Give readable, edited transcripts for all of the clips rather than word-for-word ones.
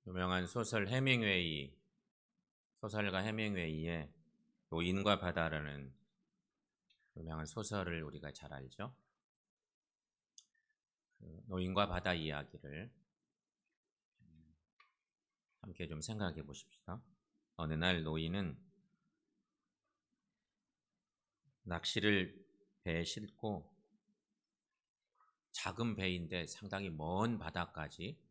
유명한 소설가 해밍웨이의 노인과 바다라는 유명한 소설을 우리가 잘 알죠. 그 노인과 바다 이야기를 함께 좀 생각해 보십시다. 어느 날 노인은 낚시를 배에 싣고 작은 배인데 상당히 먼 바다까지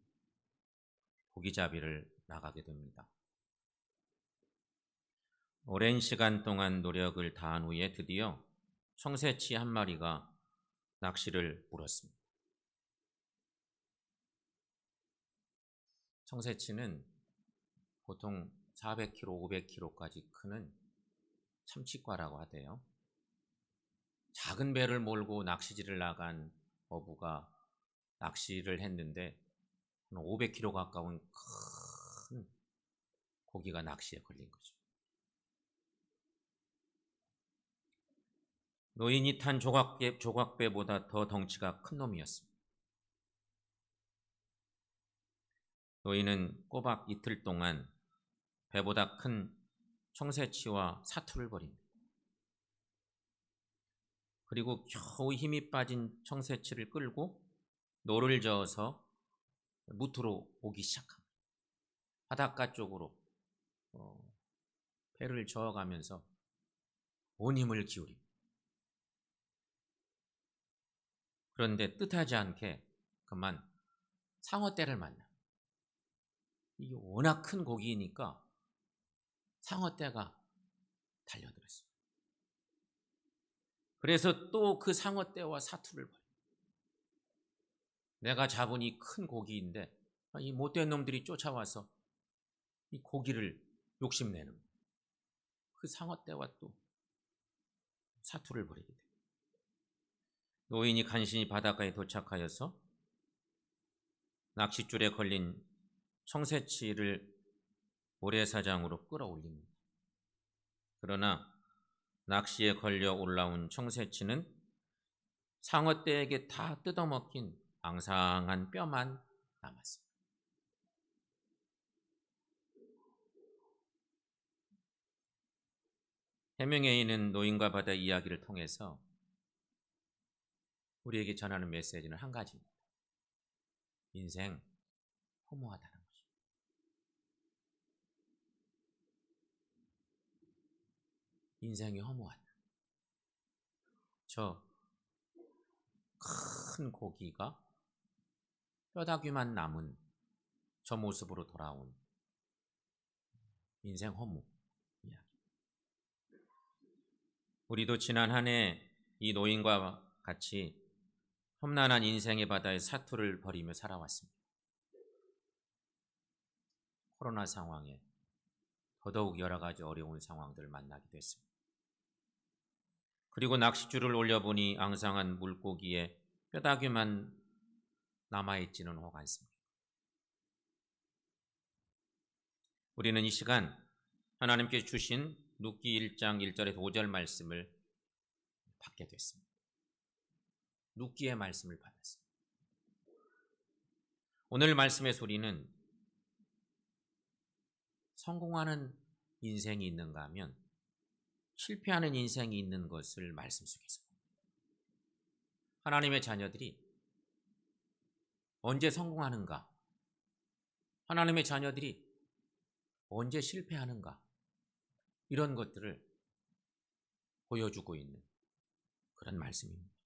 고기잡이를 나가게 됩니다. 오랜 시간 동안 노력을 다한 후에 드디어 청새치 한 마리가 낚시를 물었습니다. 청새치는 보통 400kg, 500kg까지 크는 참치과라고 하대요. 작은 배를 몰고 낚시질을 나간 어부가 낚시를 했는데 500kg 가까운 큰 고기가 낚시에 걸린 거죠. 노인이 탄 조각배보다 더 덩치가 큰 놈이었습니다. 노인은 꼬박 이틀 동안 배보다 큰 청새치와 사투를 벌입니다. 그리고 겨우 힘이 빠진 청새치를 끌고 노를 저어서 무트로 오기 시작합니다. 바닷가 쪽으로 배를 저어가면서 온 힘을 기울입니다. 그런데 뜻하지 않게 그만 상어떼를 만나. 이게 워낙 큰 고기니까 상어떼가 달려들었어요. 그래서 또 그 상어떼와 사투를 벌여요. 내가 잡은 이 큰 고기인데 이 못된 놈들이 쫓아와서 이 고기를 욕심내는 거예요. 그 상어떼와 또 사투를 벌이게 돼요. 노인이 간신히 바닷가에 도착하여서 낚싯줄에 걸린 청새치를 모래사장으로 끌어올립니다. 그러나 낚시에 걸려 올라온 청새치는 상어떼에게 다 뜯어먹힌 앙상한 뼈만 남았습니다. 해밍웨이는 노인과 바다 이야기를 통해서 우리에게 전하는 메시지는 한 가지입니다. 인생 허무하다는 것입니다. 인생이 허무하다. 저 큰 고기가 뼈다귀만 남은 저 모습으로 돌아온 인생 허무 이야기. 우리도 지난 한 해 이 노인과 같이 험난한 인생의 바다에 사투를 벌이며 살아왔습니다. 코로나 상황에 더더욱 여러 가지 어려운 상황들을 만나게 됐습니다. 그리고 낚싯줄을 올려보니 앙상한 물고기에 뼈다귀만 남아있지는 혹 않습니다. 우리는 이 시간 하나님께 주신 룻기 1장 1절에서 5절 말씀을 받게 됐습니다. 룻기의 말씀을 받았습니다. 오늘 말씀의 소리는 성공하는 인생이 있는가 하면 실패하는 인생이 있는 것을 말씀 속에서 하나님의 자녀들이 언제 성공하는가, 하나님의 자녀들이 언제 실패하는가, 이런 것들을 보여주고 있는 그런 말씀입니다.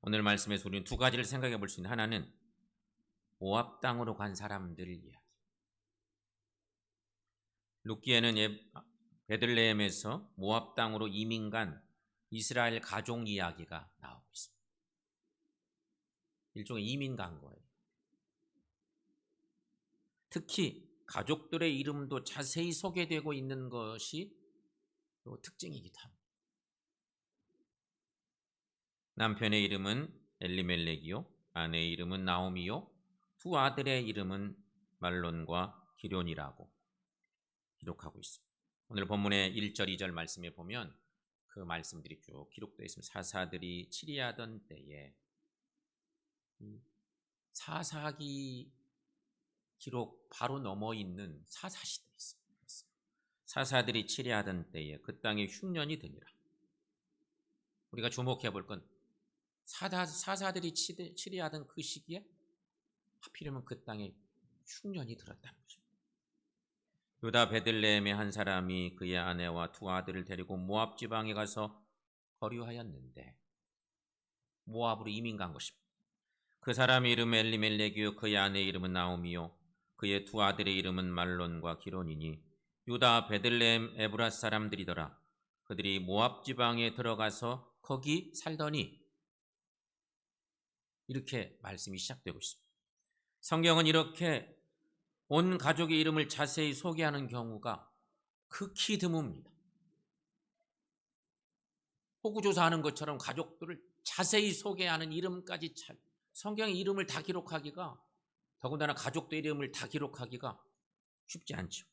오늘 말씀의 소리는 두 가지를 생각해 볼 수 있는, 하나는 모압 땅으로 간 사람들 이야기. 룻기에는 베들레헴에서 모압 땅으로 이민 간 이스라엘 가족 이야기가 나오고 있습니다. 일종의 이민 간 거예요. 특히 가족들의 이름도 자세히 소개되고 있는 것이 또 특징이기도 합니다. 남편의 이름은 엘리멜렉이요, 아내의 이름은 나오미요, 두 아들의 이름은 말론과 기럐이라고 기록하고 있습니다. 오늘 본문의 1절, 2절 말씀에 보면 그 말씀들이 쭉 기록되어 있습니다. 사사들이 치리하던 때에 사사기 기록 바로 넘어 있는 사사시대에 있습니다. 사사들이 치리하던 때에 그 땅에 흉년이 드니라. 우리가 주목해 볼 건 사사들이 치리하던 그 시기에 하필이면 그 땅에 흉년이 들었다는 것입니다. 유다 베들레헴의 한 사람이 그의 아내와 두 아들을 데리고 모압 지방에 가서 거류하였는데, 모압으로 이민 간 것입니다. 그 사람의 이름은 엘리멜렉이요 그의 아내의 이름은 나오미요 그의 두 아들의 이름은 말론과 기론이니 유다 베들레헴 에브라스 사람들이더라. 그들이 모압 지방에 들어가서 거기 살더니, 이렇게 말씀이 시작되고 있습니다. 성경은 이렇게 온 가족의 이름을 자세히 소개하는 경우가 극히 드뭅니다. 호구조사하는 것처럼 가족들을 자세히 소개하는 이름까지 성경의 이름을 다 기록하기가, 더군다나 가족들 이름을 다 기록하기가 쉽지 않죠.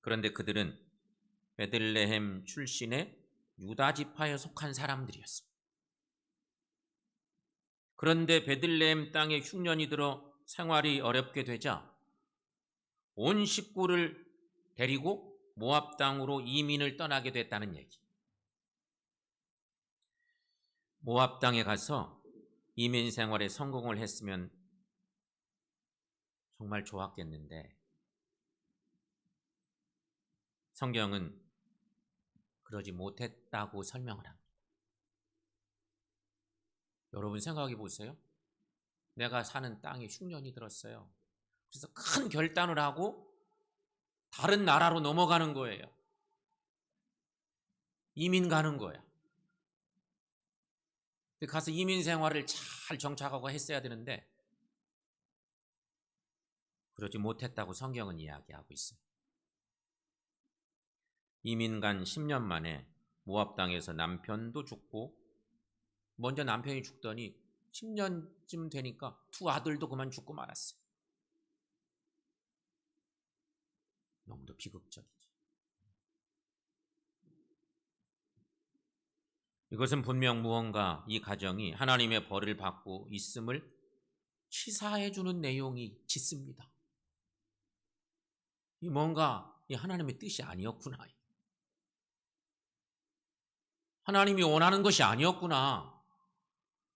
그런데 그들은 베들레헴 출신의 유다 지파에 속한 사람들이었습니다. 그런데 베들레헴 땅에 흉년이 들어 생활이 어렵게 되자 온 식구를 데리고 모압 땅으로 이민을 떠나게 됐다는 얘기. 모압 땅에 가서 이민 생활에 성공을 했으면 정말 좋았겠는데, 성경은 그러지 못했다고 설명을 합니다. 여러분 생각해 보세요. 내가 사는 땅에 흉년이 들었어요. 그래서 큰 결단을 하고 다른 나라로 넘어가는 거예요. 이민 가는 거야. 가서 이민 생활을 잘 정착하고 했어야 되는데 그러지 못했다고 성경은 이야기하고 있어요. 이민 간 10년 만에 모압 땅에서 남편도 죽고, 먼저 남편이 죽더니 10년쯤 되니까 두 아들도 그만 죽고 말았어요. 너무도 비극적이지. 이것은 분명 무언가 이 가정이 하나님의 벌을 받고 있음을 시사해 주는 내용이 짙습니다. 이 뭔가 이 하나님의 뜻이 아니었구나. 하나님이 원하는 것이 아니었구나.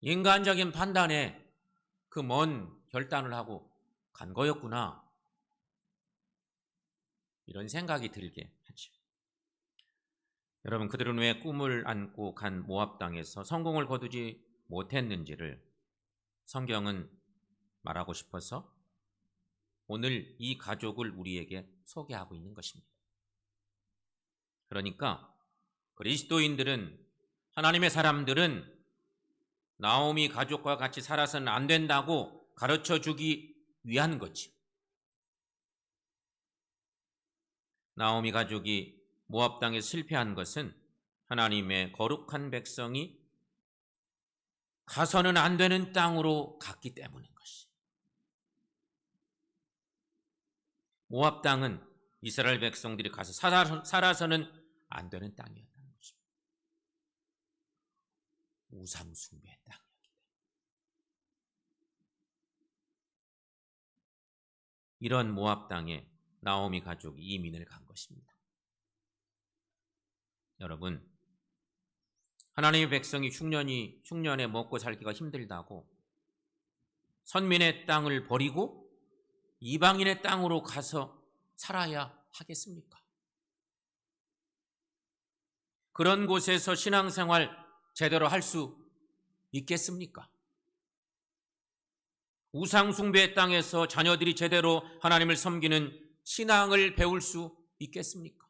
인간적인 판단에 그 먼 결단을 하고 간 거였구나. 이런 생각이 들게 하죠. 여러분, 그들은 왜 꿈을 안고 간 모압 땅에서 성공을 거두지 못했는지를 성경은 말하고 싶어서 오늘 이 가족을 우리에게 소개하고 있는 것입니다. 그러니까 그리스도인들은, 하나님의 사람들은 나오미 가족과 같이 살아서는 안 된다고 가르쳐 주기 위한 거지. 나오미 가족이 모압 땅에 실패한 것은 하나님의 거룩한 백성이 가서는 안 되는 땅으로 갔기 때문인 것이. 모압 땅은 이스라엘 백성들이 가서 살아서는 안 되는 땅이었다는 것입니다. 우상 숭배의 땅이었기 때문에. 이런 모압 땅에 나오미 가족이 이민을 간 것입니다. 여러분, 하나님의 백성이 흉년에 먹고 살기가 힘들다고 선민의 땅을 버리고 이방인의 땅으로 가서 살아야 하겠습니까? 그런 곳에서 신앙생활 제대로 할 수 있겠습니까? 우상숭배의 땅에서 자녀들이 제대로 하나님을 섬기는 신앙을 배울 수 있겠습니까?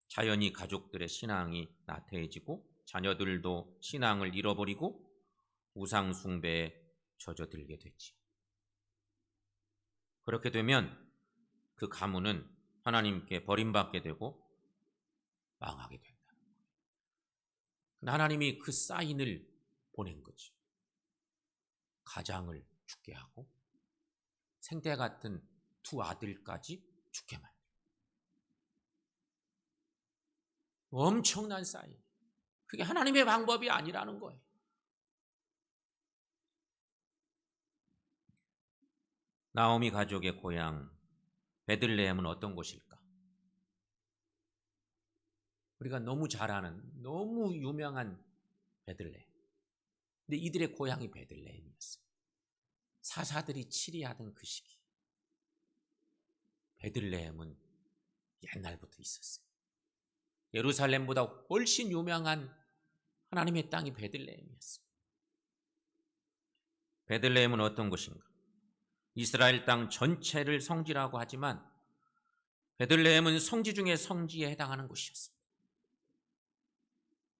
자연히 가족들의 신앙이 나태해지고 자녀들도 신앙을 잃어버리고 우상숭배에 젖어들게 되지. 그렇게 되면 그 가문은 하나님께 버림받게 되고 망하게 된다. 하나님이 그 사인을 보낸 거지. 가장을 죽게 하고 생때 같은 두 아들까지 죽게 만들어. 엄청난 사인. 그게 하나님의 방법이 아니라는 거예요. 나오미 가족의 고향 베들레헴은 어떤 곳일까? 우리가 너무 잘 아는, 너무 유명한 베들레헴. 근데 이들의 고향이 베들레헴이었어요. 사사들이 치리하던 그 시기. 베들레헴은 옛날부터 있었어요. 예루살렘보다 훨씬 유명한 하나님의 땅이 베들레헴이었어요. 베들레헴은 어떤 곳인가? 이스라엘 땅 전체를 성지라고 하지만 베들레헴은 성지 중에 성지에 해당하는 곳이었습니다.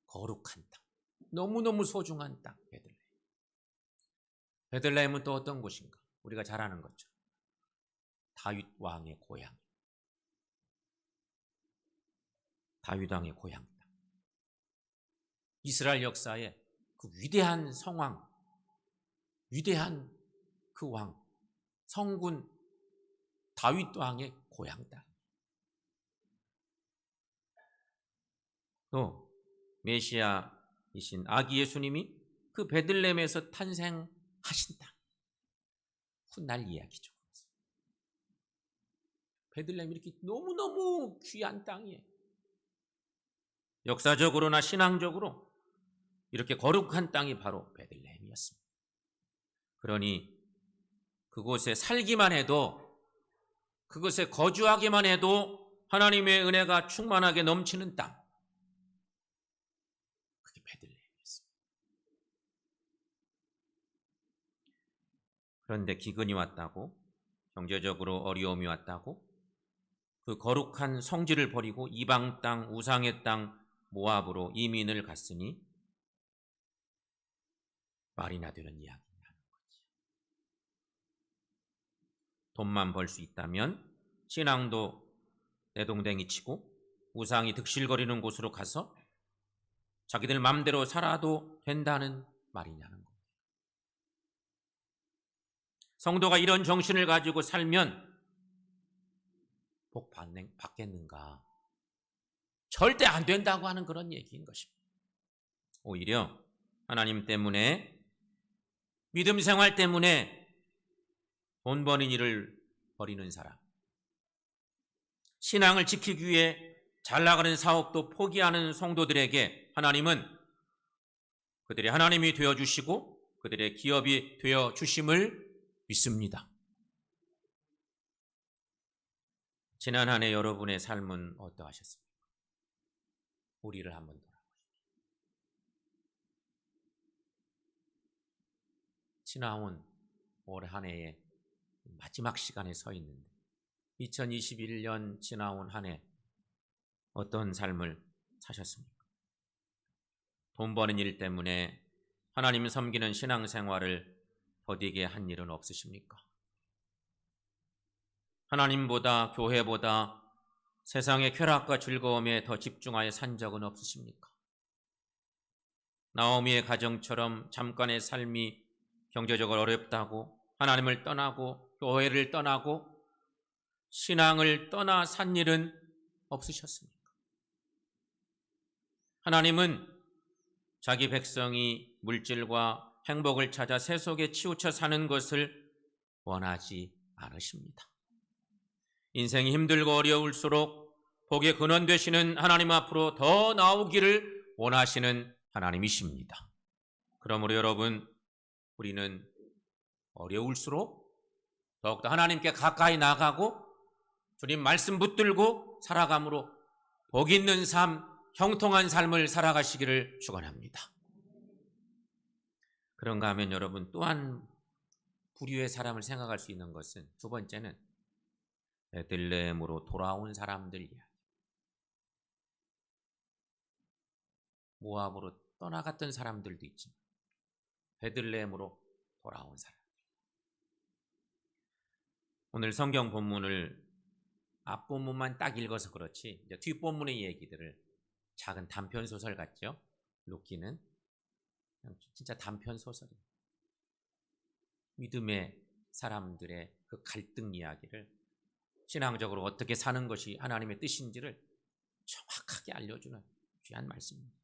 거룩한 땅, 너무너무 소중한 땅, 베들레헴. 베들레헴은 또 어떤 곳인가? 우리가 잘 아는 거죠. 다윗 왕의 고향. 다윗 왕의 고향 땅. 이스라엘 역사의 그 위대한 성왕, 위대한 그 왕, 성군 다윗 왕의 고향 땅. 또 메시아이신 아기 예수님이 그 베들레헴에서 탄생하신 땅. 훗날 이야기죠. 베들레헴이 이렇게 너무너무 귀한 땅이에요. 역사적으로나 신앙적으로 이렇게 거룩한 땅이 바로 베들레헴이었습니다. 그러니 그곳에 살기만 해도, 그곳에 거주하기만 해도 하나님의 은혜가 충만하게 넘치는 땅, 그게 베들레헴이었습니다. 그런데 기근이 왔다고, 경제적으로 어려움이 왔다고 그 거룩한 성지를 버리고 이방 땅, 우상의 땅 모압으로 이민을 갔으니 말이나 되는 이야기를 하는 거지. 돈만 벌 수 있다면 신앙도 내동댕이 치고 우상이 득실거리는 곳으로 가서 자기들 마음대로 살아도 된다는 말이냐는 거예요. 성도가 이런 정신을 가지고 살면 복 받겠는가? 절대 안 된다고 하는 그런 얘기인 것입니다. 오히려 하나님 때문에, 믿음 생활 때문에 돈 버는 일을 벌이는 사람, 신앙을 지키기 위해 잘 나가는 사업도 포기하는 성도들에게 하나님은 그들의 하나님이 되어주시고 그들의 기업이 되어주심을 믿습니다. 지난 한 해 여러분의 삶은 어떠하셨습니까? 우리를 한번 돌아보십시오. 지나온 올 한 해의 마지막 시간에 서 있는데 2021년 지나온 한 해 어떤 삶을 사셨습니까? 돈 버는 일 때문에 하나님 섬기는 신앙생활을 더디게 한 일은 없으십니까? 하나님보다, 교회보다 세상의 쾌락과 즐거움에 더 집중하여 산 적은 없으십니까? 나오미의 가정처럼 잠깐의 삶이 경제적으로 어렵다고 하나님을 떠나고 교회를 떠나고 신앙을 떠나 산 일은 없으셨습니까? 하나님은 자기 백성이 물질과 행복을 찾아 세속에 치우쳐 사는 것을 원하지 않으십니다. 인생이 힘들고 어려울수록 복의 근원 되시는 하나님 앞으로 더 나오기를 원하시는 하나님이십니다. 그러므로 여러분, 우리는 어려울수록 더욱더 하나님께 가까이 나가고 주님 말씀 붙들고 살아감으로 복 있는 삶, 형통한 삶을 살아가시기를 축원합니다. 그런가 하면 여러분, 또한 부류의 사람을 생각할 수 있는 것은 두 번째는 베들레헴으로 돌아온 사람들 이야기. 모압으로 떠나갔던 사람들도 있지만 베들레헴으로 돌아온 사람. 오늘 성경 본문을 앞본문만 딱 읽어서 그렇지 이제 뒷본문의 얘기들을 작은 단편 소설 같죠? 루키는 진짜 단편 소설이에요. 믿음의 사람들의 그 갈등 이야기를 신앙적으로 어떻게 사는 것이 하나님의 뜻인지를 정확하게 알려주는 귀한 말씀입니다.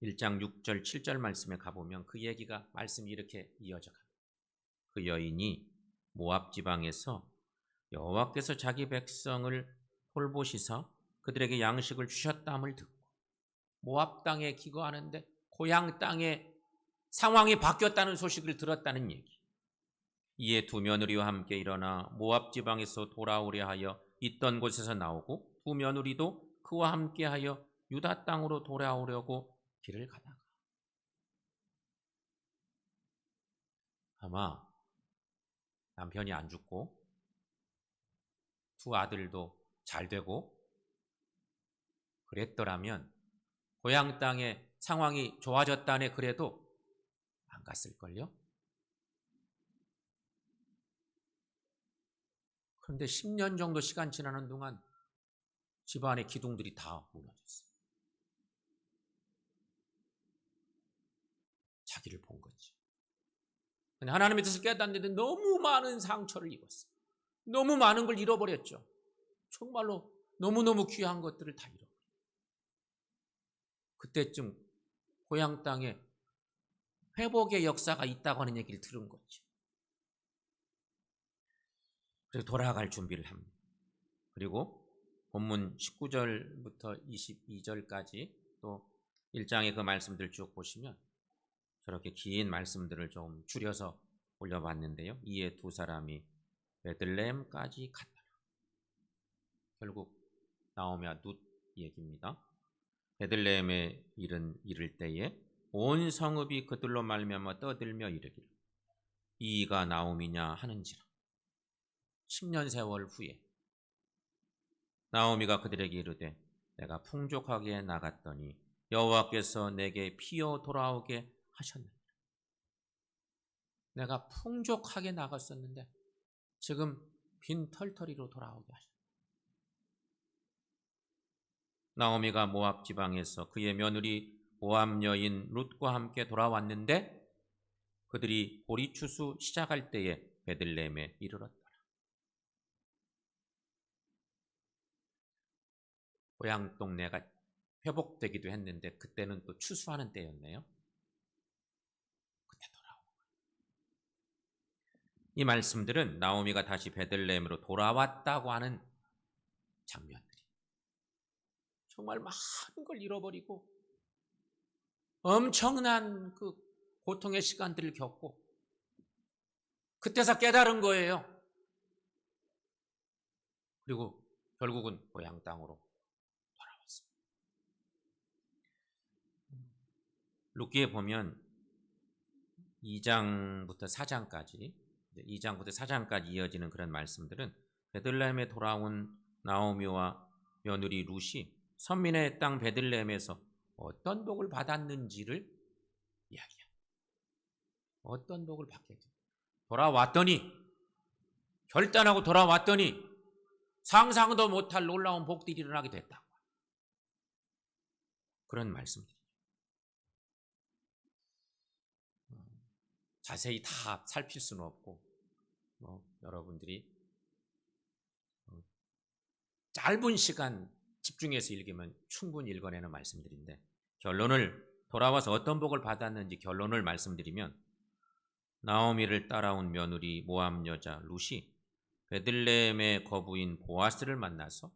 1장 6절 7절 말씀에 가보면 그 얘기가 말씀이 이렇게 이어져 갑니다. 그 여인이 모압 지방에서 여호와께서 자기 백성을 돌보시사 그들에게 양식을 주셨다함을 듣고 모압 땅에 기거하는데 고향 땅에 상황이 바뀌었다는 소식을 들었다는 얘기. 이에 두 며느리와 함께 일어나 모압 지방에서 돌아오려 하여 있던 곳에서 나오고 두 며느리도 그와 함께하여 유다 땅으로 돌아오려고 길을 가다가 아마 남편이 안 죽고 두 아들도 잘 되고 그랬더라면 고향 땅의 상황이 좋아졌다네 그래도 안 갔을걸요? 그런데 10년 정도 시간 지나는 동안 집안의 기둥들이 다 무너졌어요. 자기를 본 거지. 근데 하나님의 뜻을 깨닫는데 너무 많은 상처를 입었어요. 너무 많은 걸 잃어버렸죠. 정말로 너무너무 귀한 것들을 다 잃어버렸어요. 그때쯤 고향 땅에 회복의 역사가 있다고 하는 얘기를 들은 거죠. 그래서 돌아갈 준비를 합니다. 그리고 본문 19절부터 22절까지 또 1장의 그 말씀들 쭉 보시면 저렇게 긴 말씀들을 좀 줄여서 올려봤는데요. 이에 두 사람이 베들레헴까지 갔더라. 결국 나오미와 룻 얘기입니다. 베들레헴에 이를 때에 온 성읍이 그들로 말미암아 떠들며 이르기를 이가 나오미냐 하는지라. 10년 세월 후에 나오미가 그들에게 이르되 내가 풍족하게 나갔더니 여호와께서 내게 피어 돌아오게 하셨느니라. 내가 풍족하게 나갔었는데 지금 빈 털터리로 돌아오게 하셨다. 나오미가 모압 지방에서 그의 며느리 모압 여인 룻과 함께 돌아왔는데 그들이 보리추수 시작할 때에 베들레헴에 이르렀더라. 고향 동네가 회복되기도 했는데 그때는 또 추수하는 때였네요. 그때 돌아오고 이 말씀들은 나오미가 다시 베들레헴으로 돌아왔다고 하는 장면들이 정말 많은 걸 잃어버리고 엄청난 그 고통의 시간들을 겪고 그때서 깨달은 거예요. 그리고 결국은 고향 땅으로 돌아왔습니다. 룻기에 보면 2장부터 4장까지 이어지는 그런 말씀들은 베들레헴에 돌아온 나오미와 며느리 룻이 선민의 땅 베들레헴에서 어떤 복을 받았는지를 이야기합니다. 어떤 복을 받게 돼? 돌아왔더니 결단하고 돌아왔더니 상상도 못할 놀라운 복들이 일어나게 됐다. 그런 말씀들이죠. 자세히 다 살필 수는 없고 여러분들이 짧은 시간 집중해서 읽으면 충분히 읽어내는 말씀들인데 결론을 돌아와서 어떤 복을 받았는지 결론을 말씀드리면 나오미를 따라온 며느리 모압 여자 룻이 베들레헴의 거부인 보아스를 만나서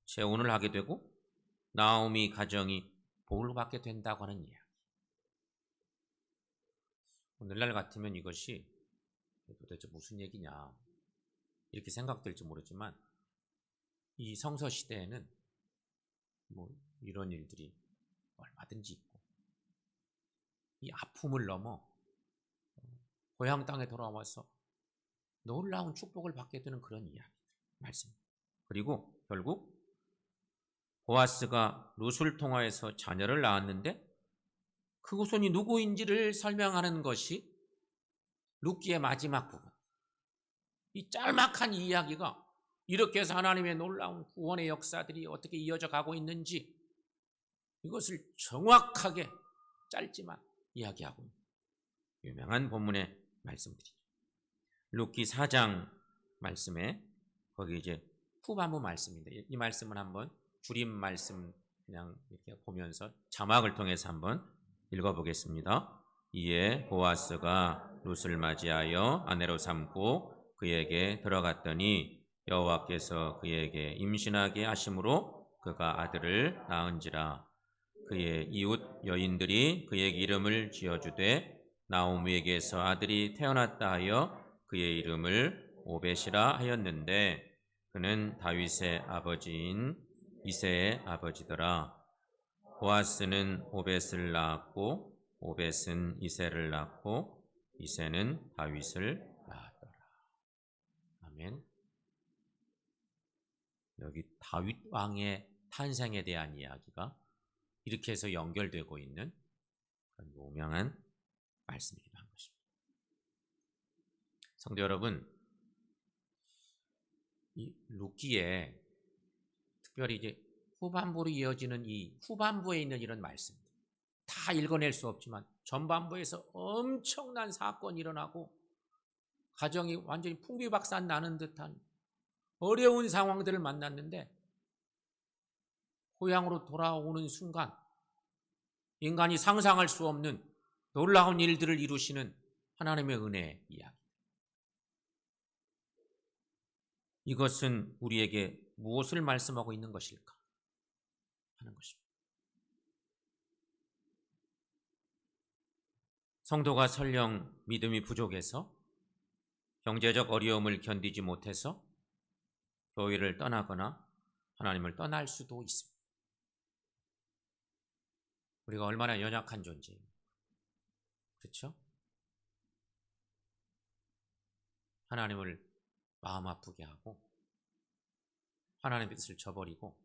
재혼을 하게 되고 나오미 가정이 복을 받게 된다고 하는 이야기. 오늘날 같으면 이것이 도대체 무슨 얘기냐 이렇게 생각될지 모르지만 이 성서 시대에는 이런 일들이 얼마든지 있고 이 아픔을 넘어 고향 땅에 돌아와서 놀라운 축복을 받게 되는 그런 이야기들 말씀입니다. 그리고 결국 보아스가 룻을 통하여서 자녀를 낳았는데 그 후손이 누구인지를 설명하는 것이 룻기의 마지막 부분. 이 짤막한 이야기가 이렇게 해서 하나님의 놀라운 구원의 역사들이 어떻게 이어져 가고 있는지 이것을 정확하게 짧지만 이야기하고 있는 유명한 본문의 말씀들이죠. 룻기 4장 말씀에 거기 이제 후반부 말씀인데 이 말씀은 한번 줄임 말씀 그냥 이렇게 보면서 자막을 통해서 한번 읽어보겠습니다. 이에 보아스가 룻을 맞이하여 아내로 삼고 그에게 들어갔더니 여호와께서 그에게 임신하게 하심으로 그가 아들을 낳은지라. 그의 이웃 여인들이 그에게 이름을 지어주되 나오미에게서 아들이 태어났다 하여 그의 이름을 오벳이라 하였는데 그는 다윗의 아버지인 이새의 아버지더라. 보아스는 오벳을 낳았고 오벳은 이새를 낳고 이새는 다윗을 낳았더라. 아멘. 여기 다윗 왕의 탄생에 대한 이야기가 이렇게 해서 연결되고 있는 그런 오명한 말씀이기도 한 것입니다. 성도 여러분, 이 룻기에 특별히 이제 후반부로 이어지는 이 후반부에 있는 이런 말씀 다 읽어낼 수 없지만 전반부에서 엄청난 사건이 일어나고 가정이 완전히 풍비박산 나는 듯한 어려운 상황들을 만났는데 고향으로 돌아오는 순간 인간이 상상할 수 없는 놀라운 일들을 이루시는 하나님의 은혜의 이야기. 이것은 우리에게 무엇을 말씀하고 있는 것일까 하는 것입니다. 성도가 설령 믿음이 부족해서 경제적 어려움을 견디지 못해서 교회를 떠나거나 하나님을 떠날 수도 있습니다. 우리가 얼마나 연약한 존재예요. 그렇죠? 하나님을 마음 아프게 하고 하나님의 뜻을 저버리고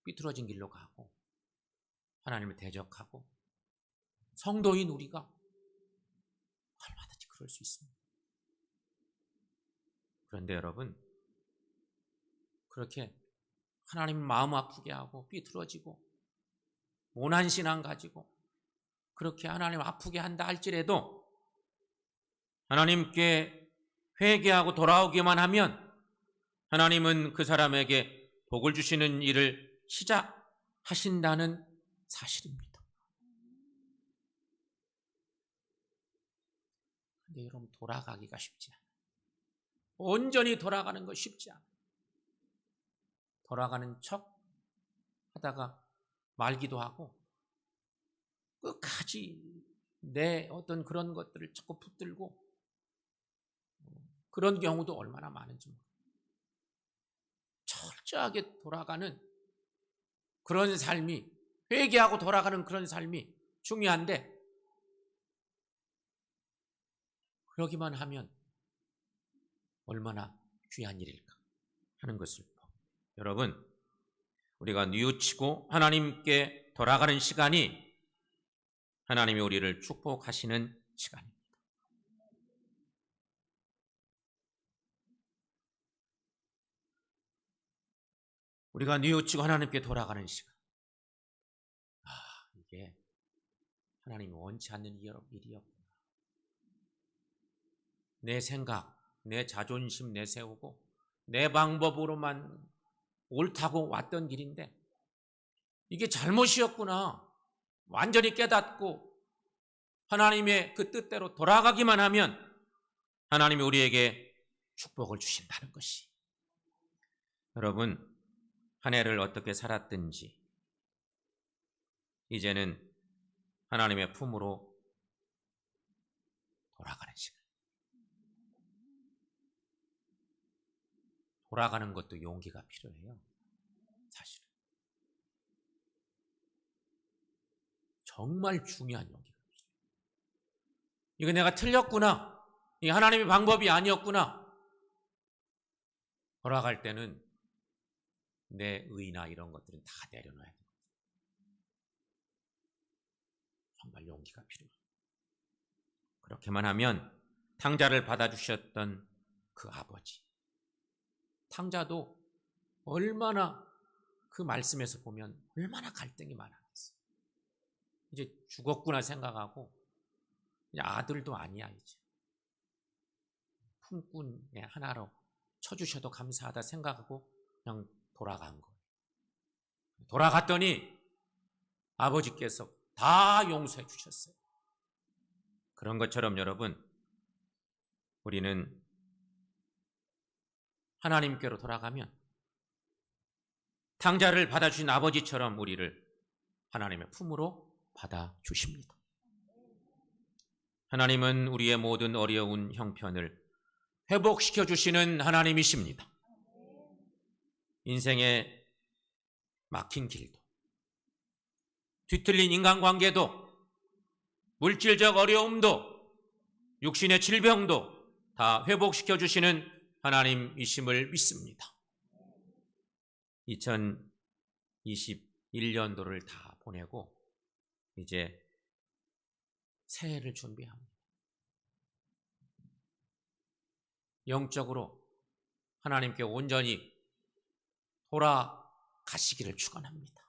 삐뚤어진 길로 가고 하나님을 대적하고 성도인 우리가 얼마든지 그럴 수 있습니다. 그런데 여러분, 그렇게 하나님 마음 아프게 하고 삐뚤어지고 모난 신앙 가지고 그렇게 하나님 아프게 한다 할지라도 하나님께 회개하고 돌아오기만 하면 하나님은 그 사람에게 복을 주시는 일을 시작하신다는 사실입니다. 그런데 여러분, 돌아가기가 쉽지 않아요. 온전히 돌아가는 거 쉽지 않아요. 돌아가는 척 하다가 말기도 하고 끝까지 내 어떤 그런 것들을 자꾸 붙들고 그런 경우도 얼마나 많은지 모릅니다. 철저하게 돌아가는 그런 삶이, 회개하고 돌아가는 그런 삶이 중요한데 그러기만 하면 얼마나 귀한 일일까 하는 것을 여러분, 우리가 뉘우치고 하나님께 돌아가는 시간이 하나님이 우리를 축복하시는 시간입니다. 우리가 뉘우치고 하나님께 돌아가는 시간. 이게 하나님이 원치 않는 일이었구나. 내 생각, 내 자존심 내세우고 내 방법으로만 옳다고 왔던 길인데 이게 잘못이었구나. 완전히 깨닫고 하나님의 그 뜻대로 돌아가기만 하면 하나님이 우리에게 축복을 주신다는 것이. 여러분, 한 해를 어떻게 살았든지 이제는 하나님의 품으로 돌아가는 시간. 돌아가는 것도 용기가 필요해요. 사실은. 정말 중요한 용기가 필요해요. 이거 내가 틀렸구나. 이 하나님의 방법이 아니었구나. 돌아갈 때는 내 의나 이런 것들은 다 내려놔야 돼요. 정말 용기가 필요해요. 그렇게만 하면 탕자를 받아주셨던 그 아버지, 탕자도 얼마나 그 말씀에서 보면 얼마나 갈등이 많았겠어요. 이제 죽었구나 생각하고 이제 아들도 아니야 이제 품꾼의 하나로 쳐주셔도 감사하다 생각하고 그냥 돌아간 거예요. 돌아갔더니 아버지께서 다 용서해 주셨어요. 그런 것처럼 여러분, 우리는 하나님께로 돌아가면 탕자를 받아주신 아버지처럼 우리를 하나님의 품으로 받아주십니다. 하나님은 우리의 모든 어려운 형편을 회복시켜 주시는 하나님이십니다. 인생의 막힌 길도, 뒤틀린 인간관계도, 물질적 어려움도, 육신의 질병도 다 회복시켜 주시는 하나님이심을 믿습니다. 2021년도를 다 보내고 이제 새해를 준비합니다. 영적으로 하나님께 온전히 돌아가시기를 축원합니다.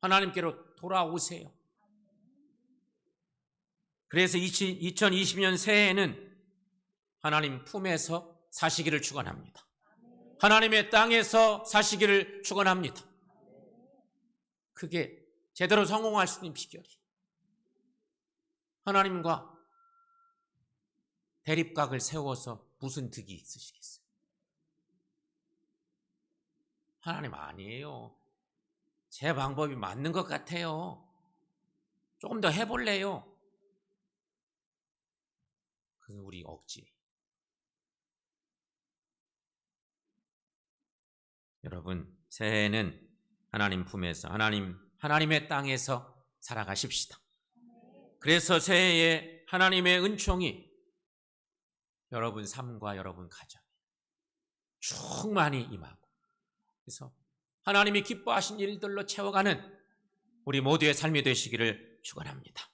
하나님께로 돌아오세요. 그래서 2020년 새해에는 하나님 품에서 사시기를 축원합니다. 하나님의 땅에서 사시기를 축원합니다. 그게 제대로 성공할 수 있는 비결이 하나님과 대립각을 세워서 무슨 득이 있으시겠어요? 하나님 아니에요. 제 방법이 맞는 것 같아요. 조금 더 해볼래요. 그건 우리 억지. 여러분, 새해에는 하나님 품에서 하나님의 땅에서 살아가십시다. 그래서 새해에 하나님의 은총이 여러분 삶과 여러분 가정에 충만히 임하고, 그래서 하나님이 기뻐하신 일들로 채워가는 우리 모두의 삶이 되시기를 축원합니다.